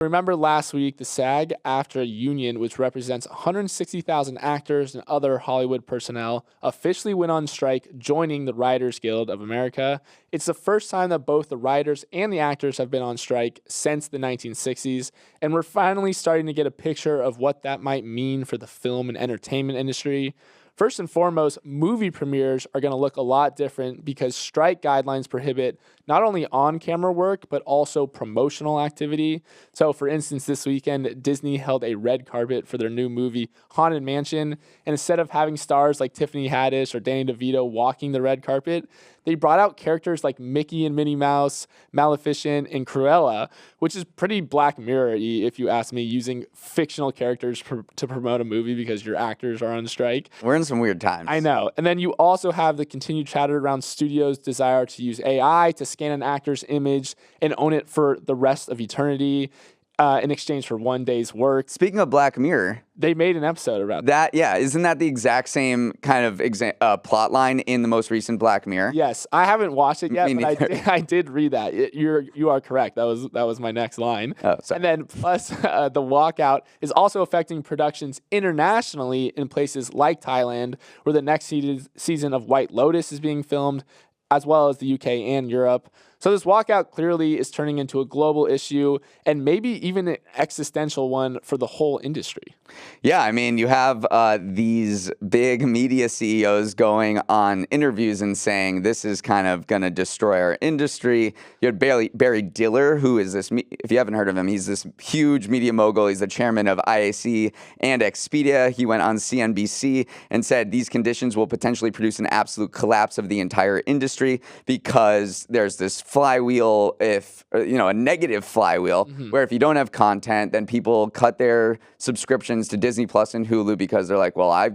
Remember last week, the SAG-AFTRA union, which represents 160,000 actors and other Hollywood personnel, officially went on strike, joining the Writers Guild of America. It's the first time that both the writers and the actors have been on strike since the 1960s, and we're finally starting to get a picture of what that might mean for the film and entertainment industry. First and foremost, movie premieres are going to look a lot different because strike guidelines prohibit not only on-camera work, but also promotional activity. So, for instance, this weekend, Disney held a red carpet for their new movie, Haunted Mansion, and instead of having stars like Tiffany Haddish or Danny DeVito walking the red carpet, they brought out characters like Mickey and Minnie Mouse, Maleficent, and Cruella, which is pretty Black Mirror-y, if you ask me, using fictional characters to promote a movie because your actors are on strike. We're in some weird times. I know. And then you also have the continued chatter around studios' desire to use AI to scan an actor's image and own it for the rest of eternity in exchange for one day's work. Speaking of Black Mirror, they made an episode about that. Yeah, isn't that the exact same kind of plot line in the most recent Black Mirror? Yes, I haven't watched it yet, but I did read that. You are correct. That was my next line. Oh, sorry. And then plus the walkout is also affecting productions internationally in places like Thailand, where the next season of White Lotus is being filmed, as well as the UK and Europe. So this walkout clearly is turning into a global issue and maybe even an existential one for the whole industry. Yeah, I mean, you have these big media CEOs going on interviews and saying this is kind of going to destroy our industry. You had Barry Diller, who is this, if you haven't heard of him, he's this huge media mogul. He's the chairman of IAC and Expedia. He went on CNBC and said these conditions will potentially produce an absolute collapse of the entire industry because there's this flywheel, a negative flywheel, where if you don't have content, then people cut their subscriptions to Disney Plus and Hulu because they're like, well, I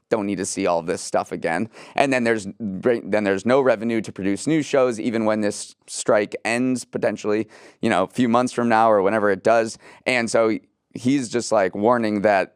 don't need to see all this stuff again. And then there's no revenue to produce new shows, even when this strike ends potentially, a few months from now or whenever it does. And so he's just like warning that,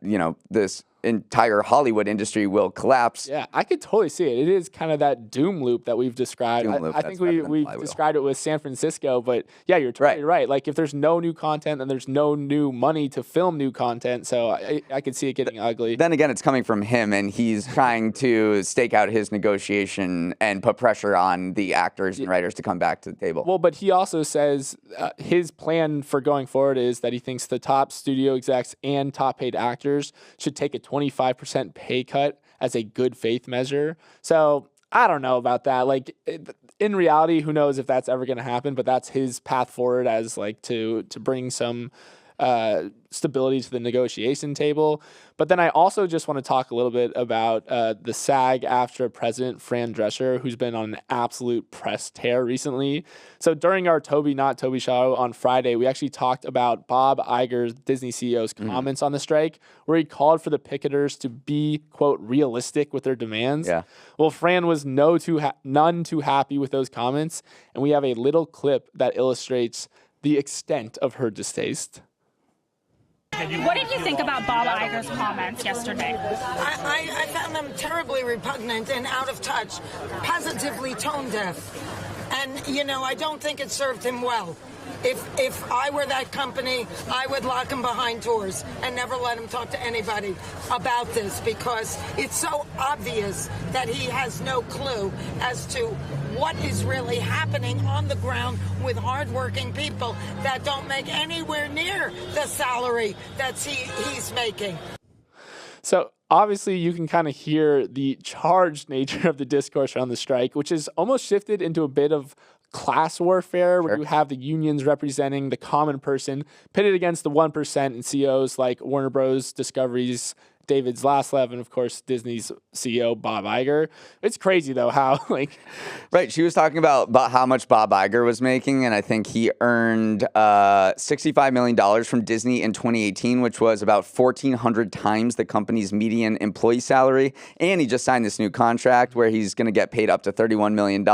this entire Hollywood industry will collapse. Yeah, I could totally see it. It is kind of that doom loop that we've described. I think we described it with San Francisco, but yeah, you're totally right. Like if there's no new content, then there's no new money to film new content. So I could see it getting ugly. Then again, it's coming from him, and he's trying to stake out his negotiation and put pressure on the actors and writers to come back to the table. Well, but he also says his plan for going forward is that he thinks the top studio execs and top paid actors should take a 25% pay cut as a good faith measure. So I don't know about that. Like in reality, who knows if that's ever going to happen, but that's his path forward as like to bring some stability to the negotiation table. But then I also just want to talk a little bit about the SAG-AFTRA president, Fran Drescher, who's been on an absolute press tear recently. So during our Toby Not Toby show on Friday, we actually talked about Bob Iger's, Disney CEO's, comments on the strike, where he called for the picketers to be, quote, realistic with their demands. Yeah. Well, Fran was none too happy with those comments, and we have a little clip that illustrates the extent of her distaste. What did you think about Bob Iger's comments yesterday? I found them terribly repugnant and out of touch, positively tone deaf. And, I don't think it served him well. If I were that company, I would lock him behind doors and never let him talk to anybody about this because it's so obvious that he has no clue as to what is really happening on the ground with hardworking people that don't make anywhere near the salary that he's making. So obviously you can kind of hear the charged nature of the discourse around the strike, which is almost shifted into a bit of class warfare, where you have the unions representing the common person pitted against the 1% and CEOs like Warner Bros., Discovery's David Zaslav, and of course Disney's CEO Bob Iger. It's crazy though how Right, she was talking about how much Bob Iger was making, and I think he earned $65 million from Disney in 2018, which was about 1,400 times the company's median employee salary. And he just signed this new contract where he's going to get paid up to $31 million.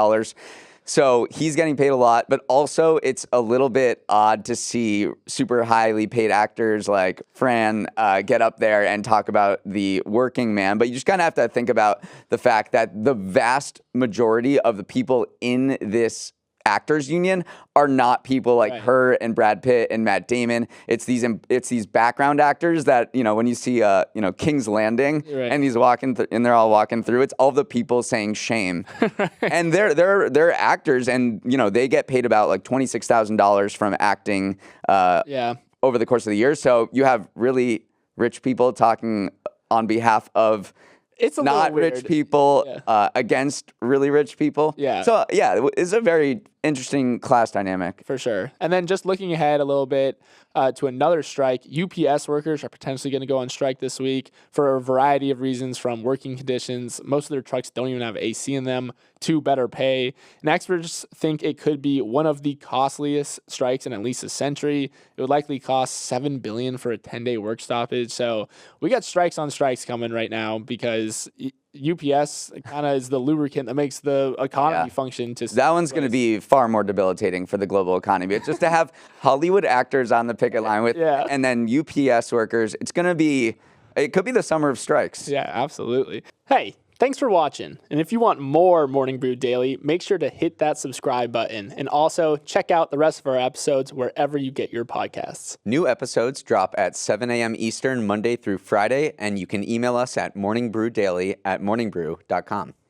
So he's getting paid a lot, but also it's a little bit odd to see super highly paid actors like Fran get up there and talk about the working man. But you just kind of have to think about the fact that the vast majority of the people in this actors union are not people like Right. her and Brad Pitt and Matt Damon. It's these background actors that, when you see King's Landing Right. and he's walking and they're all walking through, it's all the people saying shame. And they're actors, and they get paid about like $26,000 from acting Yeah. over the course of the year. So you have really rich people talking on behalf of It's a not little rich weird. people Yeah. against really rich people. Yeah. So it's a very interesting class dynamic. For sure. And then just looking ahead a little bit to another strike, UPS workers are potentially going to go on strike this week for a variety of reasons, from working conditions. Most of their trucks don't even have AC in them, to better pay. And experts think it could be one of the costliest strikes in at least a century. It would likely cost $7 billion for a 10-day work stoppage. So we got strikes on strikes coming right now because UPS kind of is the lubricant that makes the economy function. That one's going to be far more debilitating for the global economy. It's just to have Hollywood actors on the picket line with, and then UPS workers. It could be the summer of strikes. Yeah, absolutely. Hey, thanks for watching. And if you want more Morning Brew Daily, make sure to hit that subscribe button. And also check out the rest of our episodes wherever you get your podcasts. New episodes drop at 7 a.m. Eastern, Monday through Friday, and you can email us at morningbrewdaily@morningbrew.com.